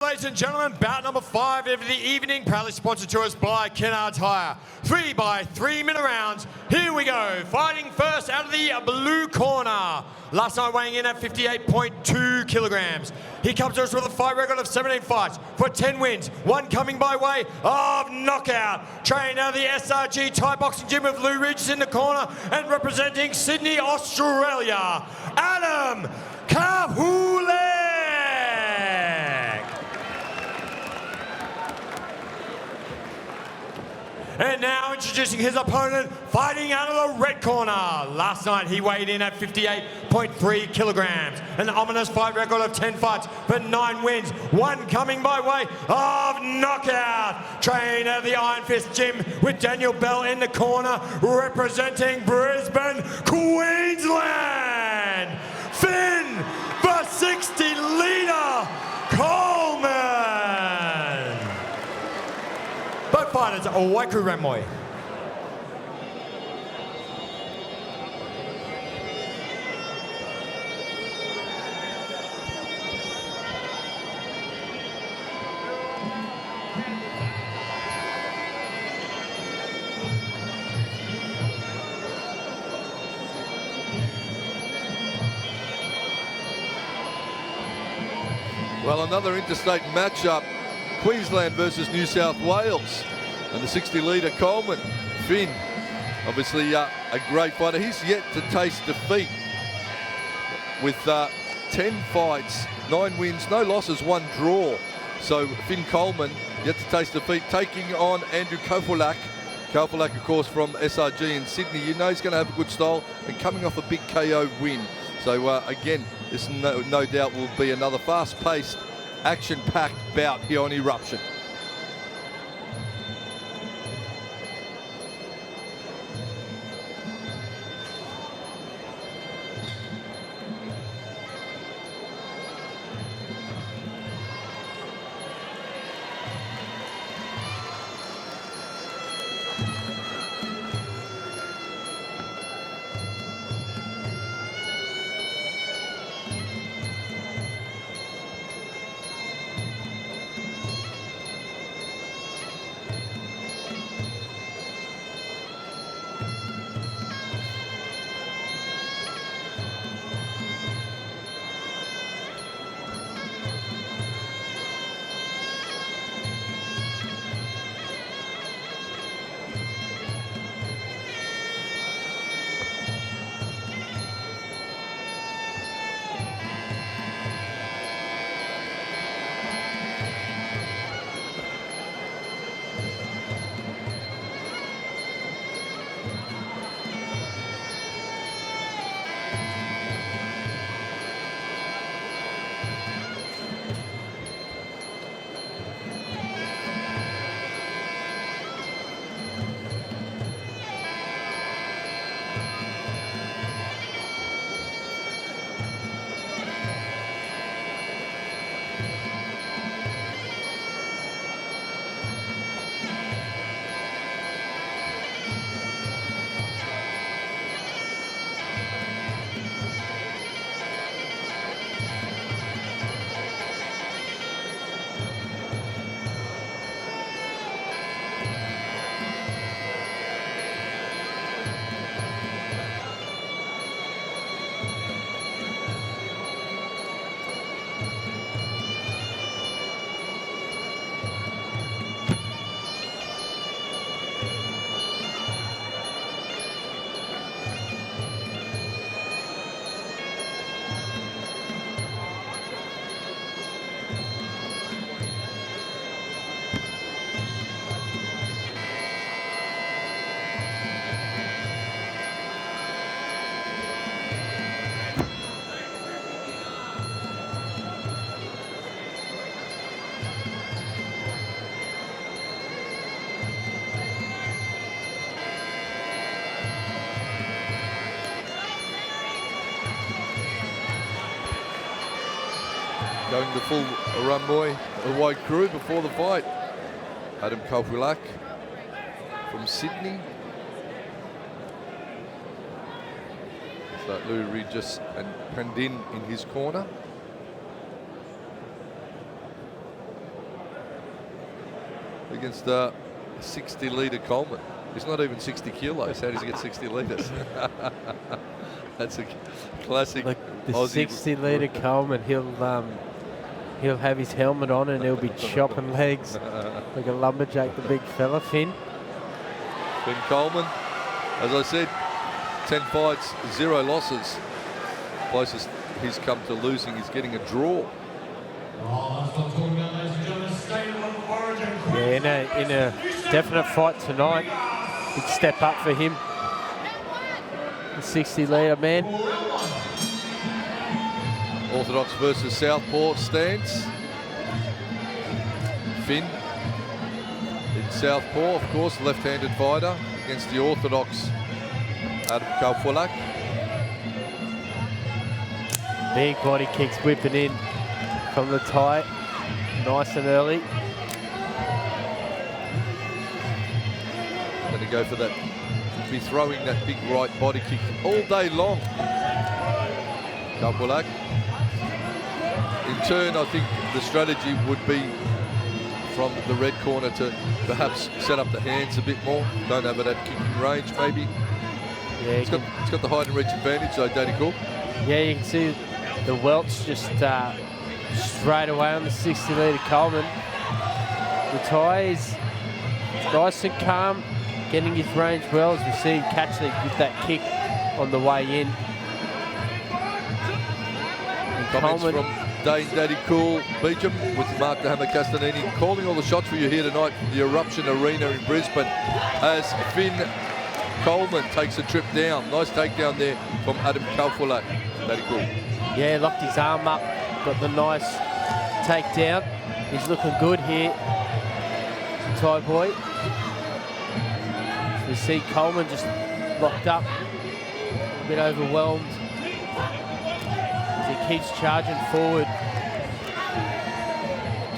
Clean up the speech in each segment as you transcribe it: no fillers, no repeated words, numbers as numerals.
Ladies and gentlemen, bout number 5 of the evening, proudly sponsored to us by Kennard's Hire. 3 by 3-minute rounds. Here we go. Fighting first out of the blue corner. Last night weighing in at 58.2 kilograms. He comes to us with a fight record of 17 fights for 10 wins. 1 coming by way of knockout. Trained out of the SRG Thai boxing gym of Lou Ridge in the corner and representing Sydney, Australia, Adam Kaewphaluek. And now introducing his opponent, fighting out of the red corner. Last night he weighed in at 58.3 kilograms. An ominous fight record of 10 fights for 9 wins. 1 coming by way of knockout. Trained out of the Iron Fist gym with Daniel Bell in the corner, representing Brisbane, Queensland. Finn, the 60-litre Coleman. Both fighters are Waiku Ramoy. Well, another interstate matchup, Queensland versus New South Wales, and the 60-litre Coleman. Finn, obviously a great fighter. He's yet to taste defeat with 10 fights, 9 wins, no losses, 1 draw. So Finn Coleman yet to taste defeat, taking on Andrew Kaewphaluek. Kaewphaluek, of course, from SRG in Sydney. You know he's going to have a good style and coming off a big KO win. So again, this no doubt will be another fast-paced, action-packed bout here on Eruption. Going the full run Muay, a wide crew before the fight. Adam Kaewphaluek from Sydney. So Lou Regis and Prendin in his corner. against 60-litre Coleman. He's not even 60 kilos. How does he get 60 litres? That's a classic. Like the Aussie 60-litre Coleman, he'll have his helmet on and he'll be chopping legs like a lumberjack, the big fella, Finn. Finn Coleman, as I said, 10 fights, 0 losses. Closest he's come to losing is getting a draw. Yeah, in a definite fight tonight. Big step up for him. The 60-litre man. Orthodox versus Southpaw stance. Finn in Southpaw, of course, left-handed fighter against the Orthodox Adam Kaewphaluek. Big body kicks whipping in from the tie. Nice and early. Going to go for that, be throwing that big right body kick all day long. Kaewphaluek. In turn, I think the strategy would be from the red corner to perhaps set up the hands a bit more. Don't have it at kicking range, maybe. Yeah, It's got the height and reach advantage, though, Danny Cool. yeah, you can see the welts just straight away on the 60-litre Coleman. The tie is nice and calm, getting his range well, as we see him catch with that kick on the way in. And Comments Coleman, from Dane Daddy Cool Beecham with Mark the Hammer Castanini calling all the shots for you here tonight from the Eruption Arena in Brisbane as Finn Coleman takes a trip down. Nice takedown there from Adam Kaewphaluek. Daddy Cool. yeah, locked his arm up, got the nice takedown. He's looking good here, Thai boy. We see Coleman just locked up, a bit overwhelmed as he keeps charging forward.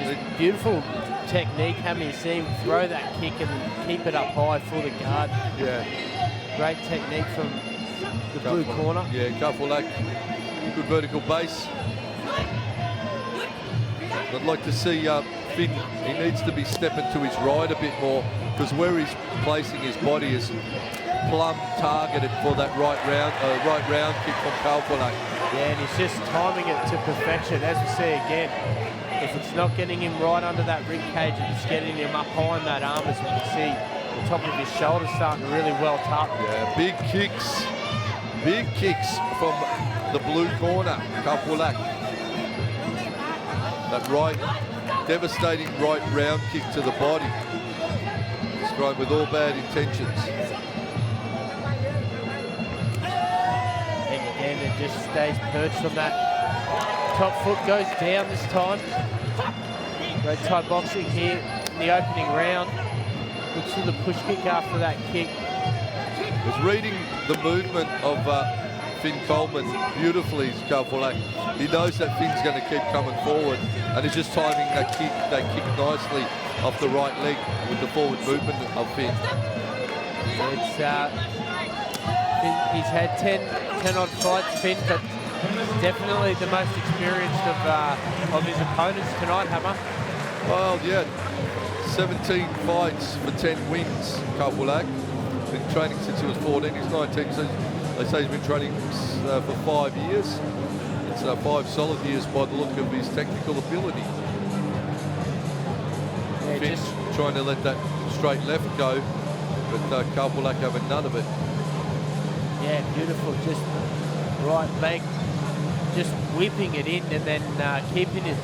Just beautiful technique, having you see him throw that kick and keep it up high for the guard. Yeah. Great technique from the blue corner. Yeah, Kaewphaluek, good vertical base. I'd like to see Finn, he needs to be stepping to his right a bit more, because where he's placing his body is plumb targeted for that right round kick from Kaewphaluek. Yeah, and he's just timing it to perfection, as we see again. If it's not getting him right under that rib cage, it's getting him up high on that arm, as we can see the top of his shoulder starting to really welt up. Yeah, big kicks from the blue corner, Kaewphaluek. That right, devastating right round kick to the body. It's thrown with all bad intentions. And again, it just stays perched on that. Top foot goes down this time. Great Thai boxing here in the opening round. Looks for the push kick after that kick. Was reading the movement of Finn Coleman beautifully, Kaewphaluek. He knows that Finn's going to keep coming forward, and he's just timing that kick nicely off the right leg with the forward movement of Finn. It's he's had 10 odd fights, Finn, but definitely the most experienced of his opponents tonight, Hammer. Well, yeah, 17 fights for 10 wins, Kaewphaluek. Been training since he was 14, he's 19, so they say he's been training for 5 years. It's 5 solid years by the look of his technical ability. Yeah, Finn just trying to let that straight left go, but Kaewphaluek having none of it. yeah, beautiful. Just right leg, just whipping it in, and then keeping it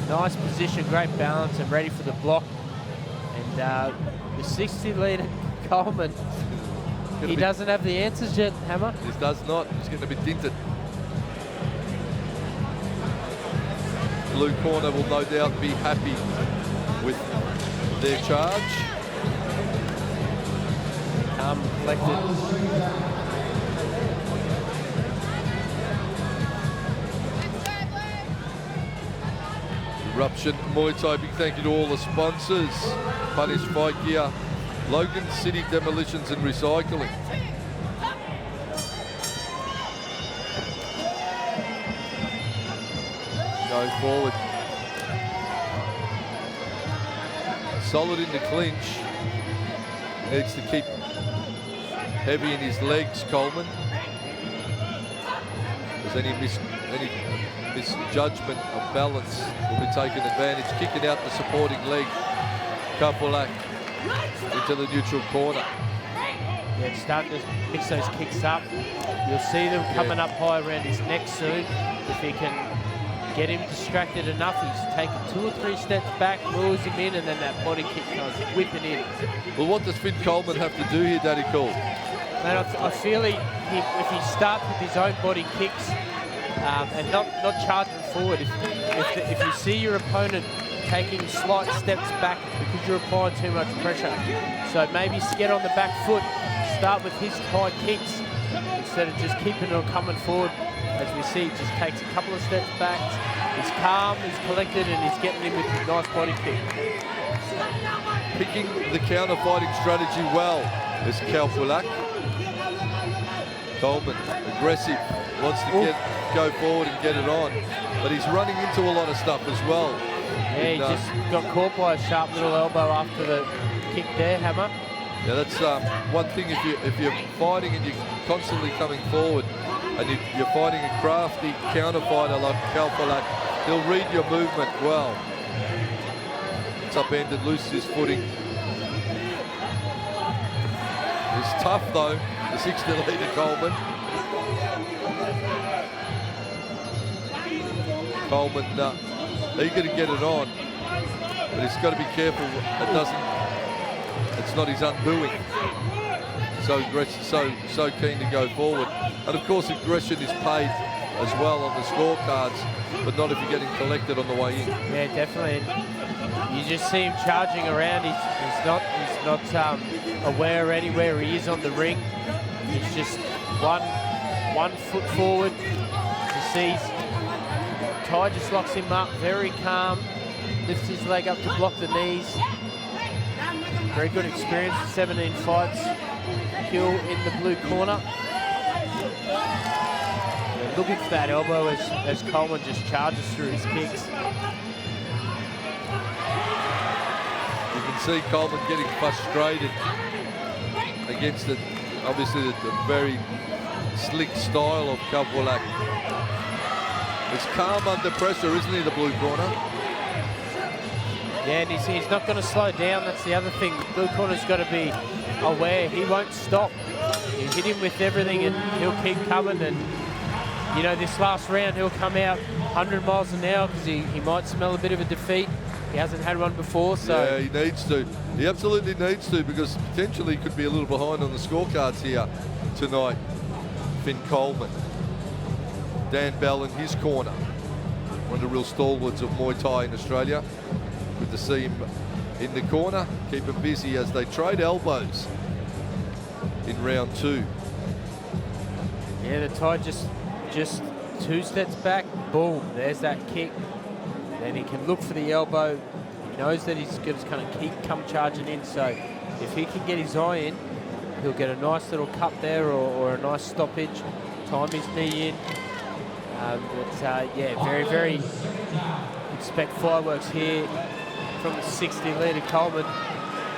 nice position, great balance, and ready for the block. And the 60-litre Coleman, he doesn't have the answers yet, Hammer. He does not. He's going to be dinted. Blue corner will no doubt be happy with their charge. Collected. Eruption Muay Thai, big thank you to all the sponsors. Punish Fight Gear, Logan City Demolitions and Recycling. Going forward. solid in the clinch. Needs to keep heavy in his legs, Coleman. If there's any misjudgment of balance will be taken advantage. Kicking out the supporting leg. Kaewphaluek into the neutral corner. Yeah, starting to mix those kicks up. You'll see them coming up high around his neck soon. If he can get him distracted enough, he's taken 2 or 3 steps back, lures him in, and then that body kick goes whipping in. Well, what does Finn Coleman have to do here, Daddy Cole? Man, I feel if he starts with his own body kicks and not charging forward, if you see your opponent taking slight steps back because you're applying too much pressure, so maybe get on the back foot, start with his high kicks instead of just keeping on coming forward. As we see, he just takes a couple of steps back. He's calm, he's collected, and he's getting in with his nice body kick. Picking the counter-fighting strategy well is Kaewphaluek. Coleman, aggressive, wants to go forward and get it on, but he's running into a lot of stuff as well. Yeah, he just got caught by a sharp little elbow after the kick there, Hammer. Yeah, that's one thing. If you're fighting and you're constantly coming forward, and you're fighting a crafty counter fighter like Kaewphaluek, he'll read your movement well. It's upended, loses his footing. He's tough though, the 60-litre Coleman. Coleman eager to get it on, but he's got to be careful it's not his undoing. So aggressive, so keen to go forward. And of course aggression is paid as well on the scorecards, but not if you're getting collected on the way in. Yeah, definitely. You just see him charging around. He's not aware anywhere he is on the ring. He's just one foot forward. He sees Ty just locks him up, very calm, lifts his leg up to block the knees. Very good experience, 17 fights. Kill in the blue corner. Yeah, looking for that elbow as Coleman just charges through his kicks. You can see Coleman getting frustrated against obviously the very slick style of Kaewphaluek. He's calm under pressure, isn't he, the blue corner? Yeah, and he's not going to slow down. That's the other thing. The blue corner's got to be aware. He won't stop. You hit him with everything and he'll keep coming. And, you know, this last round he'll come out 100 miles an hour because he might smell a bit of a defeat. He hasn't had one before, so... Yeah, he needs to. He absolutely needs to, because potentially he could be a little behind on the scorecards here tonight. Finn Coleman. Dan Bell in his corner. One of the real stalwarts of Muay Thai in Australia. Good to see him in the corner. Keep him busy as they trade elbows in round 2. Yeah, the Thai just 2 steps back. Boom, there's that kick. Then he can look for the elbow. He knows that he's just going to come charging in. So if he can get his eye in, he'll get a nice little cut there or a nice stoppage. Time his knee in. Yeah, very, very expect fireworks here from the 60-litre Coleman.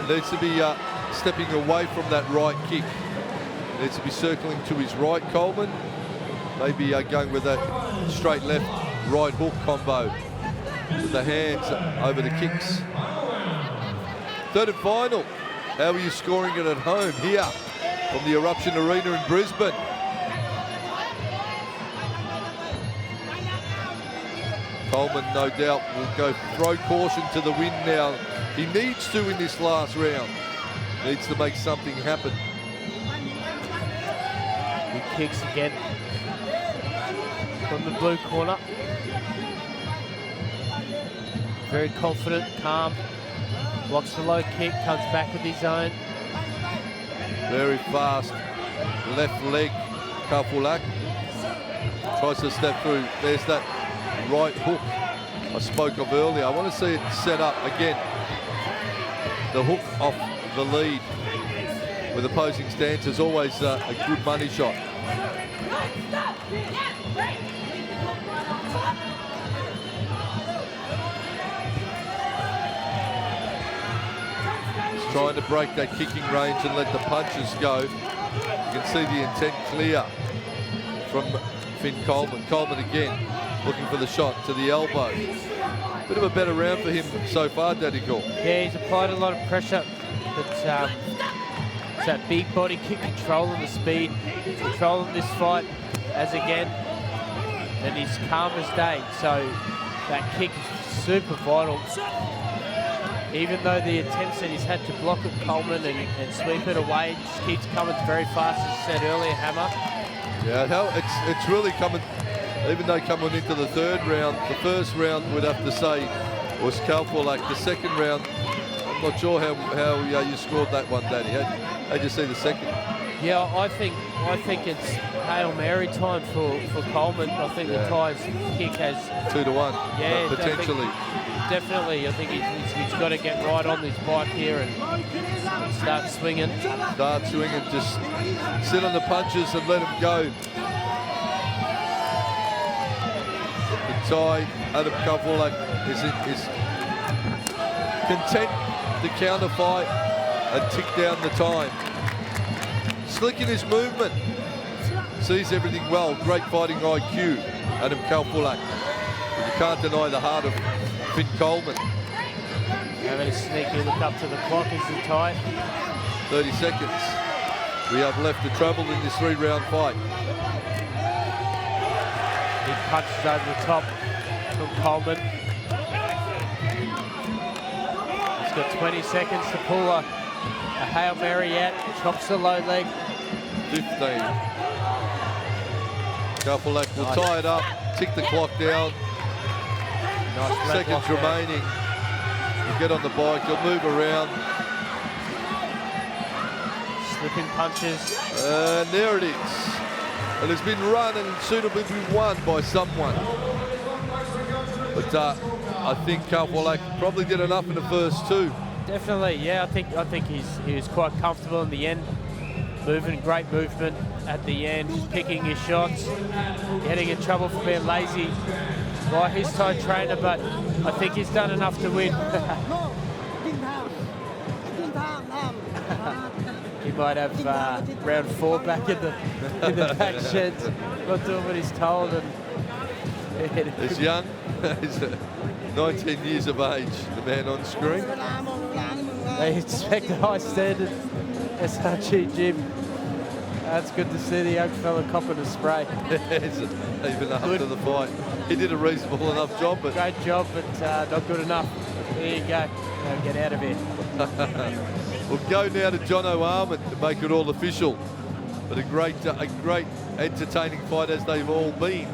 Needs to be stepping away from that right kick. Needs to be circling to his right, Coleman. Maybe going with that straight left, right hook combo. With the hands over the kicks. Third and final. How are you scoring it at home here from the Eruption Arena in Brisbane? Coleman, no doubt, will throw caution to the wind now. He needs to in this last round. Needs to make something happen. He kicks again from the blue corner. Very confident, calm. Blocks the low kick, comes back with his own. Very fast left leg, Kaewphaluek. Tries to step through. There's that right hook I spoke of earlier. I want to see it set up again. The hook off the lead with opposing stance is always a good money shot. trying to break that kicking range and let the punches go. You can see the intent clear from Finn Coleman. Coleman again looking for the shot to the elbow. Bit of a better round for him so far, Daddy Cole. Yeah, he's applied a lot of pressure, but it's that big body kick, controlling the speed, controlling this fight as again, and he's calm as day. So that kick is super vital. Even though the attempts that he's had to block it, Coleman, and sweep it away, it just keeps coming very fast, as you said earlier, Hammer. Yeah, it's really coming, even though coming into the third round, the first round we'd have to say was Kaewphaluek. The second round, I'm not sure how you scored that one, Danny. How'd you see the second? Yeah, I think it's Hail Mary time for Coleman. I think the Ty's kick has 2-1. Yeah, potentially. Definitely. I think he's got to get right on this bike here and start swinging. Start swinging, just sit on the punches and let him go. The Thai, Adam Kaewphaluek, is content to counter fight and tick down the time. Slick in his movement, sees everything well. Great fighting IQ, Adam Kaewphaluek. But you can't deny the heart of Finn Coleman. Having a sneaky look up to the clock is the tie. 30 seconds. We have left to travel in this 3-round fight. Big punches over the top from Coleman. He's got 20 seconds to pull a Hail Mary out. Chops the low leg. 15. Kaewphaluek will tie it up, tick the clock down. Nice Seconds remaining. He'll get on the bike, he'll move around. Slipping punches. And there it is. It has been run and suitably been won by someone. But I think Kaewphaluek probably did enough in the first two. Definitely, yeah. I think he was quite comfortable in the end. Great movement at the end, picking his shots, getting in trouble for being lazy by his Thai trainer, but I think he's done enough to win. He might have round 4 back in the back sheds, not doing what he's told. And he's young, he's 19 years of age, the man on screen. They expect a high standard SRG gym. That's good to see the young fella copping a spray. Even after the fight. He did a reasonable enough job. But great job, but not good enough. There you go. Now get out of here. We'll go now to John O'Arman to make it all official. But a great entertaining fight as they've all been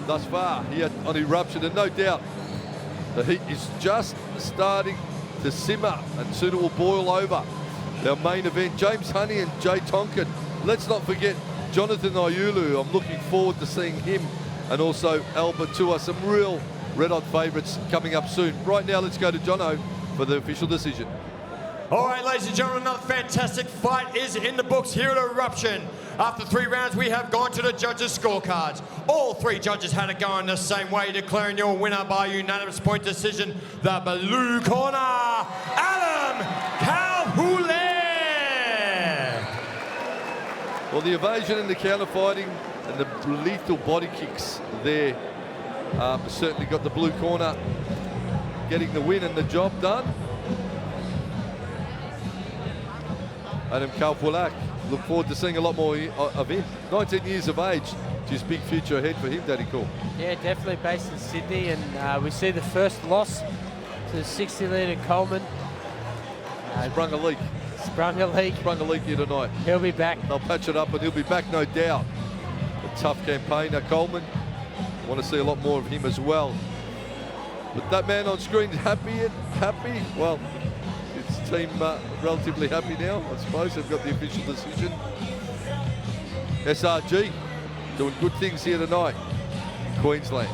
thus far here on Eruption. And no doubt the heat is just starting to simmer and soon it will boil over. Our main event, James Honey and Jay Tonkin. Let's not forget Jonathan Iulu. I'm looking forward to seeing him, and also Albert Tua. Some real red-hot favourites coming up soon. Right now, let's go to Jono for the official decision. All right, ladies and gentlemen, another fantastic fight is in the books here at Eruption. After 3 rounds, we have gone to the judges' scorecards. All 3 judges had it going the same way, declaring your winner by unanimous point decision, the blue corner, Adam Kaewphaluek. Well, the evasion and the counter fighting and the lethal body kicks there certainly got the blue corner getting the win and the job done. Adam Kaewphaluek, look forward to seeing a lot more of him. 19 years of age, just big future ahead for him, Daddy Cool. Yeah, definitely based in Sydney, and we see the first loss to 60-litre Coleman. Sprung a leak. Sprung a leak here tonight. He'll be back. They'll patch it up and he'll be back, no doubt. A tough campaigner, Coleman. Want to see a lot more of him as well. But that man on screen happy? Well, his team relatively happy now, I suppose. They've got the official decision. SRG doing good things here tonight in Queensland.